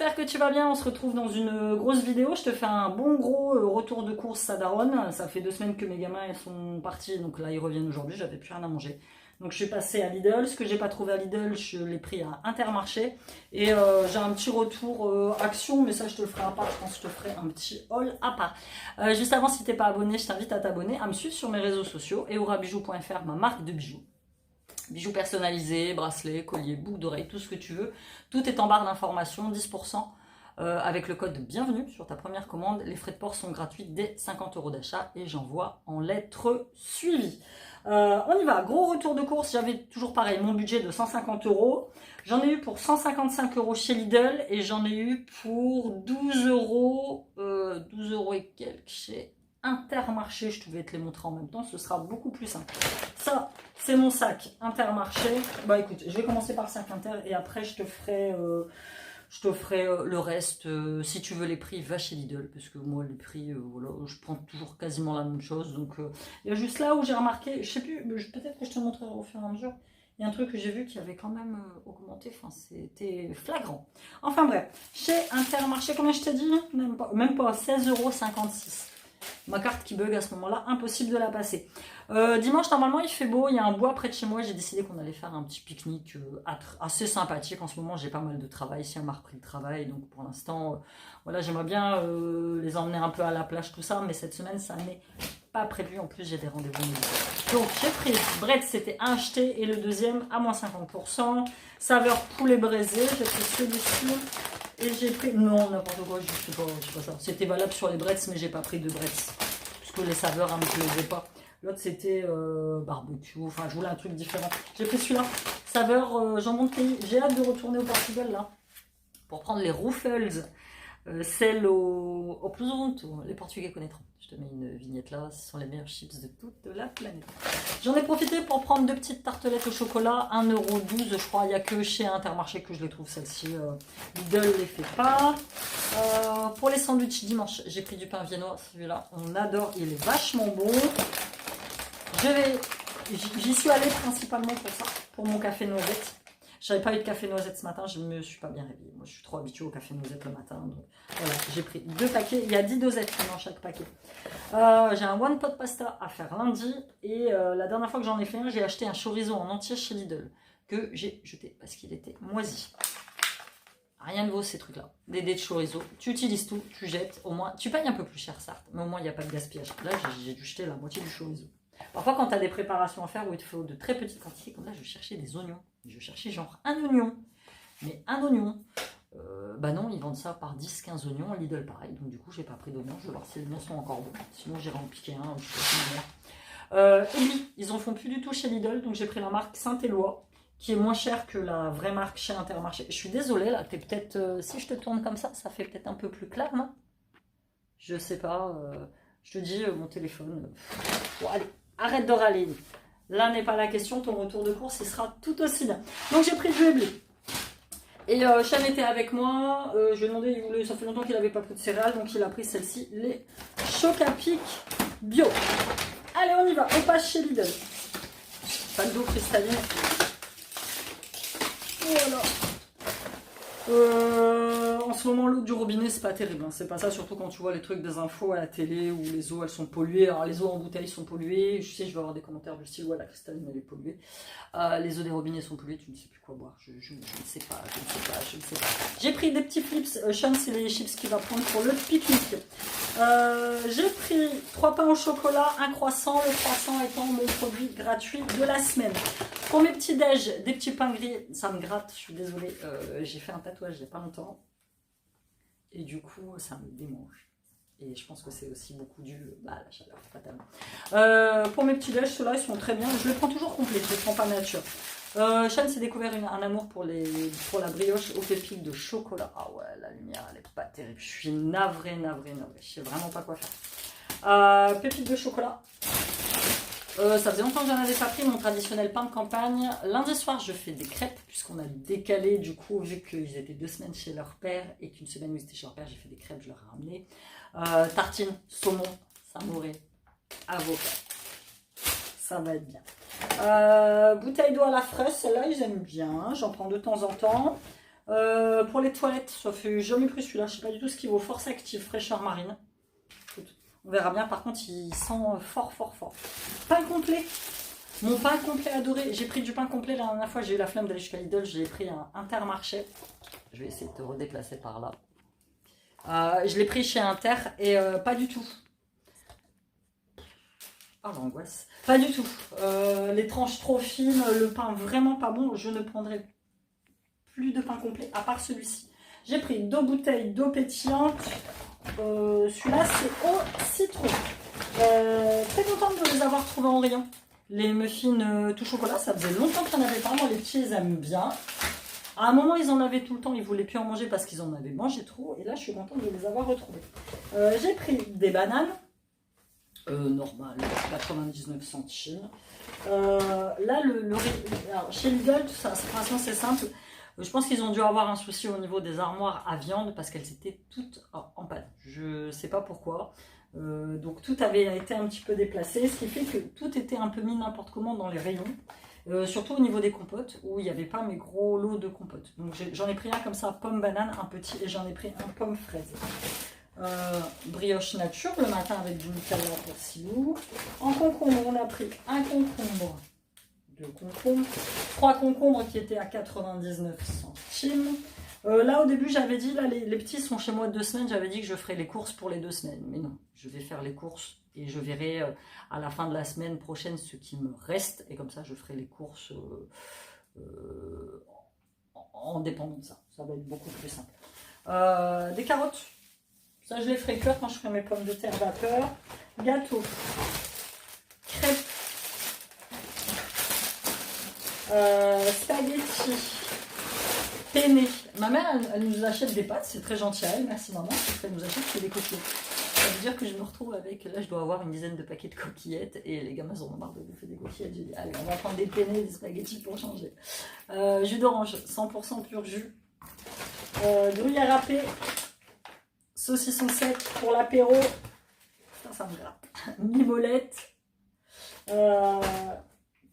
j'espère que tu vas bien. On se retrouve dans une grosse vidéo. Je te fais un bon gros retour de course Sadaron. Ça fait 2 semaines que mes gamins ils sont partis, donc là ils reviennent aujourd'hui. J'avais plus rien à manger. Donc je suis passée à Lidl. Ce que j'ai pas trouvé à Lidl, je l'ai pris à Intermarché. Et j'ai un petit retour action, mais ça je te le ferai à part. Je pense que je te ferai un petit haul à part. Juste avant, si t'es pas abonné, je t'invite à t'abonner, à me suivre sur mes réseaux sociaux. Eurabijoux.fr, ma marque de bijoux. Bijoux personnalisés, bracelets, colliers, boucles d'oreilles, tout ce que tu veux. Tout est en barre d'information, 10% avec le code bienvenue sur ta première commande. Les frais de port sont gratuits dès 50 € d'achat et j'envoie en lettres suivies. On y va, gros retour de course. J'avais toujours pareil, mon budget de 150 €. J'en ai eu pour 155 € chez Lidl et j'en ai eu pour 12 €, 12 € et quelques chez Intermarché. Je devais te les montrer en même temps, ce sera beaucoup plus simple. Ça, c'est mon sac Intermarché. Bah écoute, je vais commencer par le sac Inter et après je te ferai le reste. Si tu veux les prix, va chez Lidl parce que moi les prix, voilà, je prends toujours quasiment la même chose. Donc il y a juste là où j'ai remarqué, je sais plus, peut-être que je te montrerai au fur et à mesure. Il y a un truc que j'ai vu qui avait quand même augmenté, enfin c'était flagrant. Enfin bref, chez Intermarché, combien je t'ai dit? Même pas 16,56 €. Ma carte qui bug à ce moment-là, impossible de la passer. Dimanche, normalement, il fait beau, il y a un bois près de chez moi. J'ai décidé qu'on allait faire un petit pique-nique assez sympathique. En ce moment, j'ai pas mal de travail. Si elle m'a repris le travail, donc pour l'instant, voilà, j'aimerais bien les emmener un peu à la plage, tout ça. Mais cette semaine, ça n'est pas prévu. En plus, j'ai des rendez-vous médicaux. Donc, j'ai pris Bretz, c'était un acheté et le deuxième à moins 50%. Saveur poulet braisé. J'ai pris celui-ci. Et j'ai pris, non, n'importe quoi, je sais pas ça. C'était valable sur les Bretz, mais j'ai pas pris de Bretz. Parce que les saveurs, elles me plaisaient pas. L'autre, c'était barbecue. Enfin, je voulais un truc différent. J'ai pris celui-là. Saveur jambon de pays. J'ai hâte de retourner au Portugal, là. Pour prendre les Ruffles. Celle au plus haut. Les Portugais connaîtront. Je te mets une vignette là. Ce sont les meilleurs chips de toute la planète. J'en ai profité pour prendre 2 petites tartelettes au chocolat. 1,12 €, je crois. Il n'y a que chez Intermarché que je les trouve, celles-ci. Lidl ne les fait pas. Pour les sandwichs dimanche, j'ai pris du pain viennois. Celui-là, on adore. Il est vachement bon. J'y suis allée principalement pour ça. Pour mon café noisette. J'avais pas eu de café noisette ce matin, je me suis pas bien réveillée. Moi, je suis trop habituée au café noisette le matin. Donc voilà, j'ai pris 2 paquets. Il y a 10 dosettes dans chaque paquet. J'ai un one pot pasta à faire lundi. Et la dernière fois que j'en ai fait un, j'ai acheté un chorizo en entier chez Lidl. Que j'ai jeté parce qu'il était moisi. Rien ne vaut ces trucs-là. Des dés de chorizo. Tu utilises tout, tu jettes. Au moins, tu payes un peu plus cher, certes. Mais au moins, il n'y a pas de gaspillage. Là, j'ai dû jeter la moitié du chorizo. Parfois, quand tu as des préparations à faire où il te faut de très petites quantités, comme là, je cherchais des oignons. Je cherchais genre un oignon. Mais un oignon. Bah non, ils vendent ça par 10-15 oignons. Lidl, pareil. Donc, du coup, j'ai pas pris d'oignons. Je vais voir si les oignons sont encore bons. Sinon, j'irai en piquer un. Et oui, ils en font plus du tout chez Lidl. Donc, j'ai pris la marque Saint-Éloi, qui est moins chère que la vraie marque chez Intermarché. Je suis désolée, là. T'es peut-être. Si je te tourne comme ça fait peut-être un peu plus clair, non? Je sais pas. Je te dis, mon téléphone. Bon, allez. Arrête de râler. Là n'est pas la question. Ton retour de course, il sera tout aussi bien. Donc, j'ai pris du blé. Et Cham était avec moi. Je lui ai demandé, ça fait longtemps qu'il n'avait pas pris de céréales. Donc, il a pris celle-ci, les Chocapic bio. Allez, on y va. On passe chez Lidl. Pas d'eau cristalline. Voilà. En ce moment, l'eau du robinet, c'est pas terrible. Hein. C'est pas ça, surtout quand tu vois les trucs des infos à la télé où les eaux elles sont polluées. Alors, les eaux en bouteille sont polluées. Je sais, je vais avoir des commentaires du style ouais, la cristalline elle est polluée. Les eaux des robinets sont polluées. Tu ne sais plus quoi boire. Je ne sais pas. J'ai pris des petits flips. Sean, c'est les chips qu'il va prendre pour le pique-nique. J'ai pris 3 pains au chocolat, un croissant. Le croissant étant mon produit gratuit de la semaine. Pour mes petits déj, des petits pains grillés, ça me gratte, je suis désolée, j'ai fait un tatouage il n'y a pas longtemps. Et du coup, ça me démange. Et je pense que c'est aussi beaucoup dû à la chaleur, fatalement. Pour mes petits déj, ceux-là, ils sont très bien. Je les prends toujours complets, je les prends pas nature. Sean s'est découvert un amour pour la brioche aux pépites de chocolat. Ah ouais, la lumière, elle est pas terrible. Je suis navrée. Je sais vraiment pas quoi faire. Pépites de chocolat. Ça faisait longtemps que j'en avais pas pris mon traditionnel pain de campagne. Lundi soir, je fais des crêpes, puisqu'on a décalé, du coup, vu qu'ils étaient 2 semaines chez leur père et qu'une semaine où ils étaient chez leur père, j'ai fait des crêpes, je leur ai ramené. Tartine, saumon, samouré, avocat. Ça va être bien. Bouteille d'eau à la fraise, celle-là, ils aiment bien. J'en prends de temps en temps. Pour les toilettes, ça fait jamais pris celui-là. Je sais pas du tout ce qu'il vaut. Force active, fraîcheur marine. On verra bien. Par contre, il sent fort, fort, fort. Pain complet. Mon pain complet adoré. J'ai pris du pain complet la dernière fois. J'ai eu la flemme d'aller jusqu'à Lidl. J'ai pris un Intermarché. Je vais essayer de te redéplacer par là. Je l'ai pris chez Inter et pas du tout. Oh l'angoisse. Pas du tout. Les tranches trop fines, le pain vraiment pas bon. Je ne prendrai plus de pain complet à part celui-ci. J'ai pris 2 bouteilles d'eau pétillante. Celui-là c'est au citron. Très contente de les avoir trouvés en rayon. Les muffins tout chocolat, ça faisait longtemps qu'il n'y en avait pas. Moi les petits ils aiment bien. À un moment, ils en avaient tout le temps, ils ne voulaient plus en manger parce qu'ils en avaient mangé trop. Et là, je suis contente de les avoir retrouvés. J'ai pris des bananes, normales, 99 centimes. Là, alors, chez Lidl, tout ça, franchement, c'est simple. Je pense qu'ils ont dû avoir un souci au niveau des armoires à viande parce qu'elles étaient toutes en panne. Je ne sais pas pourquoi. Donc, tout avait été un petit peu déplacé, ce qui fait que tout était un peu mis n'importe comment dans les rayons. Surtout au niveau des compotes où il n'y avait pas mes gros lots de compotes. Donc j'en ai pris un comme ça, pomme banane, un petit, et j'en ai pris un pomme fraise. Brioche nature le matin avec du Nutella pour Silou. En concombre, on a pris un concombre, 2 concombres, 3 concombres qui étaient à 99 centimes. Là au début j'avais dit, là les petits sont chez moi 2 semaines, j'avais dit que je ferais les courses pour les 2 semaines. Mais non, je vais faire les courses. Et je verrai à la fin de la semaine prochaine ce qui me reste. Et comme ça, je ferai les courses en dépendant de ça. Ça va être beaucoup plus simple. Des carottes. Ça, je les ferai cuire quand je ferai mes pommes de terre vapeur. Gâteau. Crêpes. Spaghetti. Penne. Ma mère, elle nous achète des pâtes. C'est très gentil à elle. Merci maman. Elle nous achète que des coquillettes. Ça veut dire que je me retrouve avec, là je dois avoir une dizaine de paquets de coquillettes et les gamins en ont marre de bouffer des coquillettes. J'ai dit allez on va prendre des penne et des spaghettis pour changer. Jus d'orange, 100% pur jus. Gruyère râpée, saucisson sec pour l'apéro. Ça me gratte. Mimolette.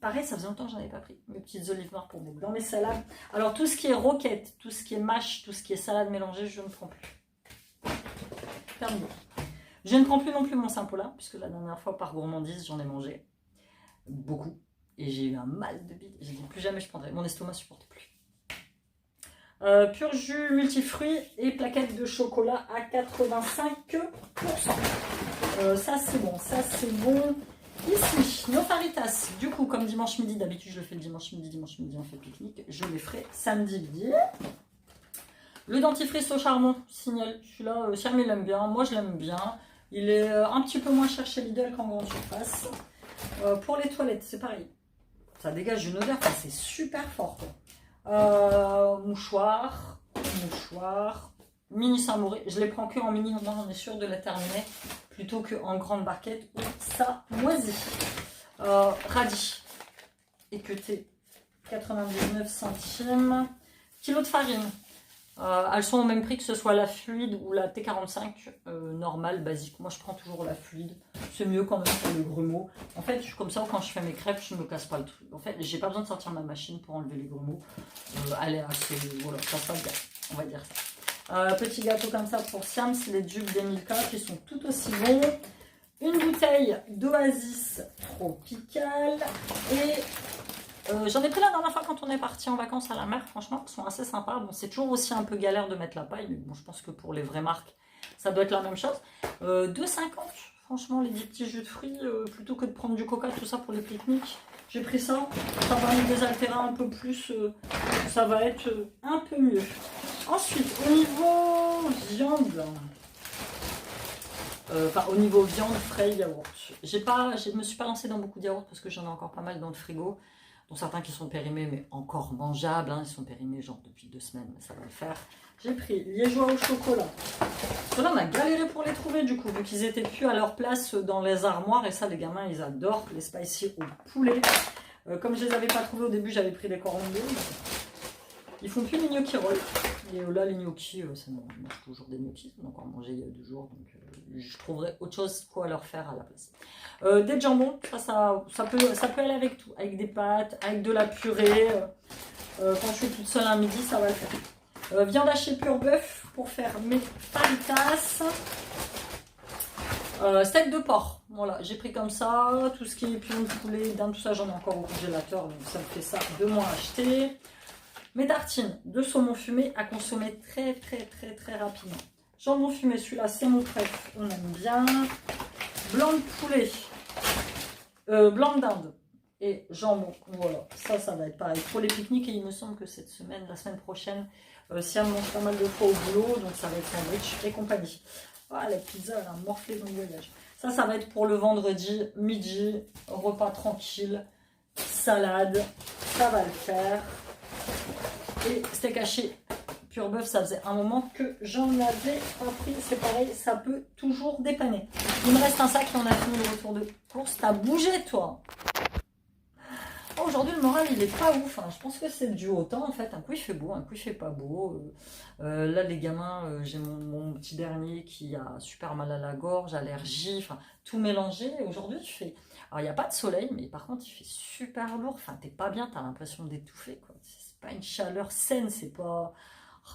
Pareil, ça faisait longtemps que j'en avais pas pris. Mes petites olives noires pour mettre dans mes salades. Alors tout ce qui est roquette, tout ce qui est mâche, tout ce qui est salade mélangée, je ne prends plus. Terminé. Je ne prends plus non plus mon Saint-Paulin, puisque la dernière fois, par gourmandise, j'en ai mangé beaucoup. Et j'ai eu un mal de bide. J'ai dit plus jamais je prendrai. Mon estomac ne supporte plus. Pur jus multifruits et plaquettes de chocolat à 85%. Ça c'est bon, ça c'est bon. Ici, nos faritas. Du coup, comme dimanche midi, d'habitude je le fais le dimanche midi on fait pique-nique. Je les ferai samedi midi. Le dentifrice au charbon, Signal. Celui-là, Siam il l'aime bien, moi je l'aime bien. Il est un petit peu moins cher chez Lidl qu'en grande surface. Pour les toilettes, c'est pareil. Ça dégage une odeur, c'est super fort. Mouchoir, mini Saint-Mauré. Je les prends que en mini, maintenant on est sûr de la terminer. Plutôt qu'en grande barquette où ça moisit. Radis, équeuté, 99 centimes. Kilo de farine. Elles sont au même prix que ce soit la fluide ou la T45 normale, basique. Moi je prends toujours la fluide, c'est mieux quand même pour le grumeau. En fait je suis comme ça quand je fais mes crêpes, je ne me casse pas le truc. En fait j'ai pas besoin de sortir ma machine pour enlever les grumeaux. Elle est assez, voilà, ça passe bien, on va dire ça. Petit gâteau comme ça pour Siam, c'est les dupes des Milka qui sont tout aussi bons. Une bouteille d'Oasis Tropical et... j'en ai pris la dernière fois quand on est parti en vacances à la mer, franchement, ils sont assez sympas. Bon, c'est toujours aussi un peu galère de mettre la paille, mais bon, je pense que pour les vraies marques, ça doit être la même chose. 2,50, franchement, les 10 petits jus de fruits, plutôt que de prendre du coca, tout ça pour les pique-niques. J'ai pris ça, ça va me désaltérer un peu plus, ça va être un peu mieux. Ensuite, au niveau viande, au niveau viande, frais, yaourt. Je me suis pas lancée dans beaucoup de yaourts parce que j'en ai encore pas mal dans le frigo. Dont certains qui sont périmés mais encore mangeables, hein. Ils sont périmés genre depuis 2 semaines, mais ça va le faire. J'ai pris liégeois au chocolat. Ceux-là on a galéré pour les trouver du coup, vu qu'ils étaient plus à leur place dans les armoires, et ça les gamins ils adorent, les spicy au poulet. Comme je les avais pas trouvés au début, j'avais pris les cordons bleus. Ils font plus les gnocchis roll. Et là les gnocchis, ça mange toujours des gnocchis, on a encore mangé il y a 2 jours, donc je trouverai autre chose quoi leur faire à la place. Des jambons, ça peut aller avec tout, avec des pâtes, avec de la purée. Quand je suis toute seule un midi, ça va le faire. Viande hachée pur bœuf pour faire mes fajitas. Steak de porc, voilà, j'ai pris comme ça, tout ce qui est pion de poulet, dinde, tout ça, j'en ai encore au congélateur, donc ça me fait ça 2 mois à acheter. Mes tartines de saumon fumé à consommer très rapidement. Jambon fumé, celui-là c'est mon préf, on aime bien. Blanc de poulet, blanc de dinde et jambon, voilà, ça va être pareil pour les pique-niques. Et il me semble que cette semaine, la semaine prochaine, Siam mange pas mal de fois au boulot, donc ça va être sandwich et compagnie. Ah, la pizza, elle a morflé dans le voyage. Ça va être pour le vendredi, midi, repas tranquille, salade, ça va le faire. Et steak haché pur bœuf, ça faisait un moment que j'en avais pas pris. C'est pareil, ça peut toujours dépanner. Il me reste un sac et on a fini le retour de course. T'as bougé, toi? Oh, aujourd'hui, le moral, il est pas ouf. Hein. Je pense que c'est dû au temps, en fait. Un coup, il fait beau, un coup, il fait pas beau. Là, les gamins, j'ai mon petit dernier qui a super mal à la gorge, allergie, enfin, tout mélangé. Aujourd'hui, il fait... Alors, il n'y a pas de soleil, mais par contre, il fait super lourd. Enfin, t'es pas bien, t'as l'impression d'étouffer, quoi. C'est pas une chaleur saine, c'est pas...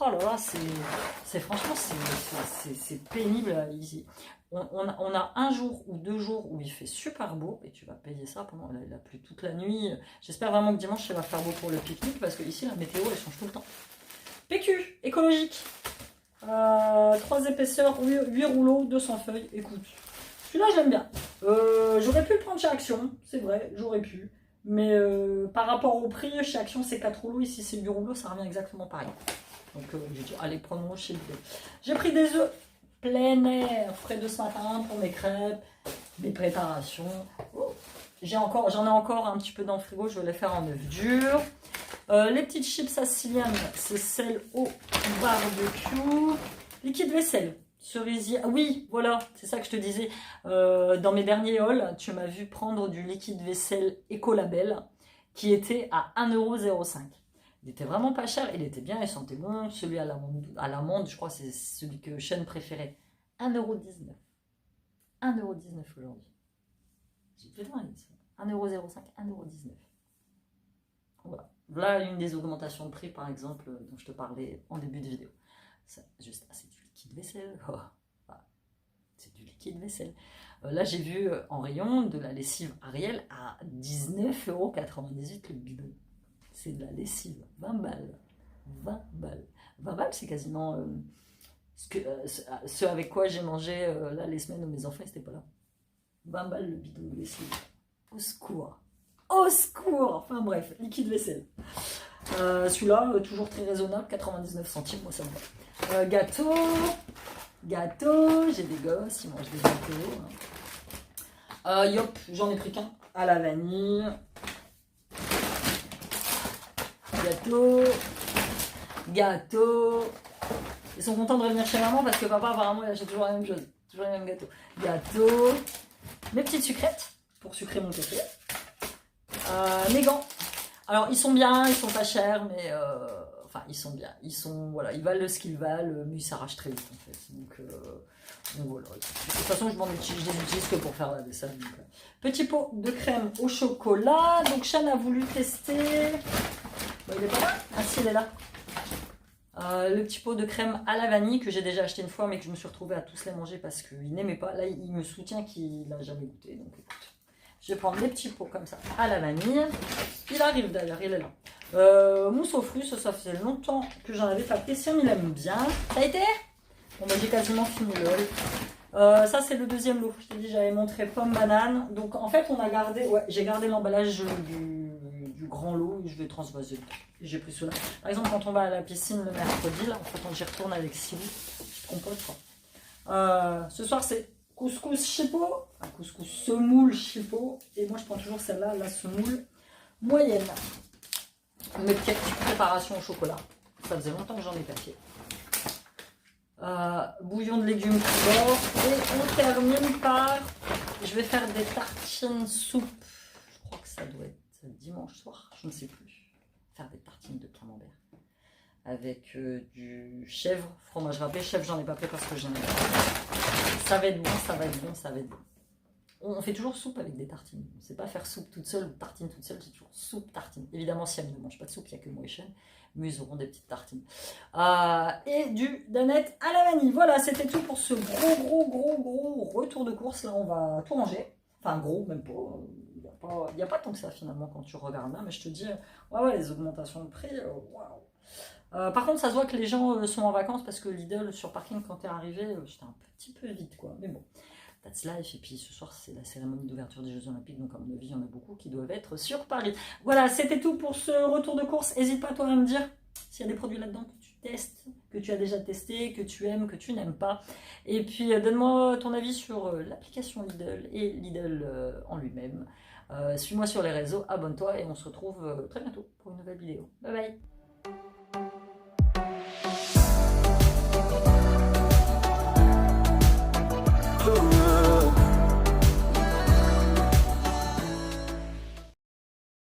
Oh là là, c'est franchement, c'est pénible ici. On a un jour ou 2 jours où il fait super beau et tu vas payer ça pendant il a plu toute la nuit. J'espère vraiment que dimanche ça va faire beau pour le pique-nique parce que ici la météo elle change tout le temps. PQ, écologique. 3 épaisseurs, 8 rouleaux, 200 feuilles. Écoute, celui-là j'aime bien. J'aurais pu le prendre chez Action, c'est vrai, j'aurais pu. Mais par rapport au prix, chez Action c'est 4 rouleaux, ici c'est 8 rouleaux, ça revient exactement pareil. Donc j'ai dit, allez, prenons chez lui. J'ai pris des œufs plein air, frais de ce matin pour mes crêpes, mes préparations. Oh, j'en ai encore un petit peu dans le frigo, je vais les faire en œuf dur. Les petites chips siciliennes, c'est celles au barbecue. Liquide vaisselle, cerisier. Oui, voilà, c'est ça que je te disais. Dans mes derniers hauls, tu m'as vu prendre du liquide vaisselle Ecolabel qui était à 1,05 €. Il était vraiment pas cher, il était bien, il sentait bon. Celui à l'amande, je crois, c'est celui que Sean préférait. 1,19 €. 1,19 € aujourd'hui. J'ai fait loin, 1,05 €, 1,19 €. Voilà. Voilà une des augmentations de prix, par exemple, dont je te parlais en début de vidéo. C'est du liquide vaisselle. Oh, voilà. C'est du liquide vaisselle. Là, j'ai vu en rayon de la lessive Ariel à 19,98 € le bidon. C'est de la lessive, 20 balles. 20 balles. 20 balles, c'est quasiment ce avec quoi j'ai mangé là les semaines où mes enfants n'étaient pas là. 20 balles le bidon de lessive. Au secours. Au secours. Enfin bref, liquide vaisselle. Celui-là, toujours très raisonnable, 99 centimes, moi ça me va. Gâteau. Gâteau, j'ai des gosses, ils mangent des gâteaux. Yop, j'en ai pris qu'un. À la vanille. Gâteau, gâteau. Ils sont contents de revenir chez maman parce que papa apparemment il achète toujours la même chose, toujours les mêmes gâteaux. Gâteau, mes petites sucrètes pour sucrer mon café. Mes gants. Alors ils sont bien, ils sont pas chers, mais enfin ils sont bien. Voilà, ils valent ce qu'ils valent, mais ils s'arrachent très vite en fait. Donc voilà. De toute façon je les utilise que pour faire la vaisselle. Petit pot de crème au chocolat. Donc Sean a voulu tester. Bon, il est pas là. Ah si, il est là. Le petit pot de crème à la vanille que j'ai déjà acheté une fois mais que je me suis retrouvée à tous les manger parce qu'il n'aimait pas. Là il me soutient qu'il n'a jamais goûté. Donc écoute, je vais prendre des petits pots comme ça à la vanille. Il arrive d'ailleurs, il est là. Mousse aux fruits, ça faisait longtemps que j'en avais pas pris. Si il aime bien. Ça a été? Bon bah j'ai quasiment fini le haul. Ça c'est le deuxième lot. Je t'ai dit j'avais montré pomme banane. Donc en fait on a gardé, ouais, j'ai gardé l'emballage du grand lot et je vais transvaser. J'ai pris cela. Par exemple quand on va à la piscine le mercredi, là, en fait quand j'y retourne avec Sylvie, je compote quoi. Ce soir c'est couscous chipot, enfin couscous semoule chipot. Et moi je prends toujours celle-là, la semoule moyenne. Mes petites préparations au chocolat. Ça faisait longtemps que j'en ai pas fait. Bouillon de légumes bord. Et on termine par... Je vais faire des tartines soupe. Je crois que ça doit être dimanche soir. Je ne sais plus. Faire des tartines de camembert. Avec du chèvre, fromage râpé. Chèvre, j'en ai pas fait parce que j'en ai pas. Ça va être bon, ça va être bon, ça va être bon. On fait toujours soupe avec des tartines. On ne sait pas faire soupe toute seule ou tartine toute seule, c'est toujours soupe, tartine. Évidemment, si elle ne mange pas de soupe, il n'y a que moi et Chen, mais ils auront des petites tartines. Et du danette à la vanille. Voilà, c'était tout pour ce gros retour de course. Là, on va tout ranger. Enfin, gros, même pas. Il n'y a pas tant que ça finalement quand tu regardes là, mais je te dis, ouais, les augmentations de prix, waouh. Par contre, ça se voit que les gens sont en vacances parce que Lidl sur parking, quand t'es arrivé, j'étais un petit peu vite, quoi. Mais bon, that's life. Et puis ce soir, c'est la cérémonie d'ouverture des Jeux Olympiques, donc à mon avis, il y en a beaucoup qui doivent être sur Paris. Voilà, c'était tout pour ce retour de course. N'hésite pas, toi, à me dire s'il y a des produits là-dedans que tu testes, que tu as déjà testé, que tu aimes, que tu n'aimes pas. Et puis, donne-moi ton avis sur l'application Lidl et Lidl en lui-même. Suis-moi sur les réseaux, abonne-toi et on se retrouve très bientôt pour une nouvelle vidéo. Bye bye!